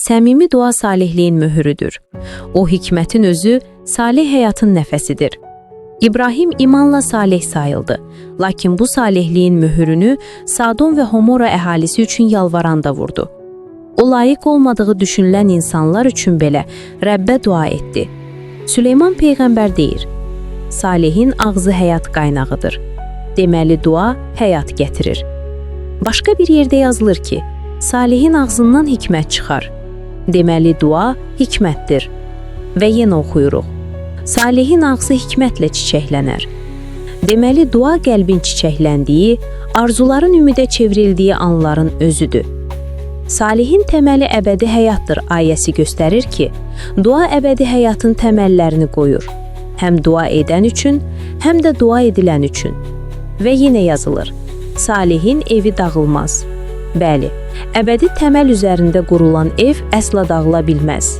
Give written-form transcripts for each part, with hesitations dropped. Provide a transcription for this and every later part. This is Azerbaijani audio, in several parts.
Səmimi dua salihliyin möhürüdür. O hikmətin özü, salih həyatın nəfəsidir. İbrahim imanla salih sayıldı. Lakin bu salihliyin möhürünü Sadom və Homora əhalisi üçün yalvaranda vurdu. O layiq olmadığı düşünülən insanlar üçün belə Rəbbə dua etdi. Süleyman Peyğəmbər deyir, salihin ağzı həyat qaynağıdır. Deməli dua həyat gətirir. Başqa bir yerdə yazılır ki, salihin ağzından hikmət çıxar. Deməli dua hikmətdir. Və yenə oxuyuruq. Salihin ağzı hikmətlə çiçəklənər. Deməli dua qəlbin çiçəkləndiyi, arzuların ümidə çevrildiyi anların özüdür. Salihin təməli əbədi həyatdır ayəsi göstərir ki, dua əbədi həyatın təməllərini qoyur. Həm dua edən üçün, həm də dua edilən üçün. Və yenə yazılır, salihin evi dağılmaz. Bəli, əbədi təməl üzərində qurulan ev əsla dağıla bilməz.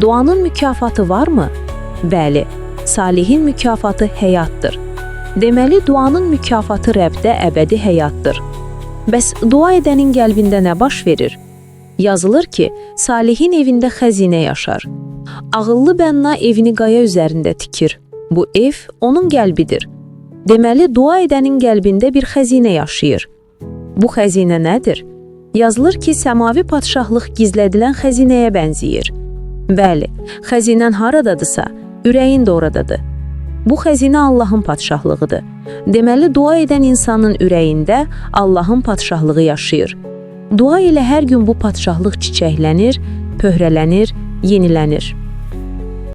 Duanın mükafatı varmı? Bəli, salihin mükafatı həyatdır. Deməli, duanın mükafatı Rəbdə əbədi həyatdır. Bəs dua edənin qəlbində nə baş verir? Yazılır ki, salihin evində xəzinə yaşar. Ağıllı bənna evini qaya üzərində tikir. Bu ev onun qəlbidir. Deməli, dua edənin qəlbində bir xəzinə yaşayır. Bu xəzinə nədir? Yazılır ki, səmavi padşahlıq gizlədilən xəzinəyə bənzəyir. Bəli, xəzinən haradadırsa, ürəyin də oradadır. Bu xəzinə Allahın padşahlığıdır. Deməli, dua edən insanın ürəyində Allahın padşahlığı yaşayır. Dua ilə hər gün bu padşahlıq çiçəklənir, pöhrələnir, yenilənir.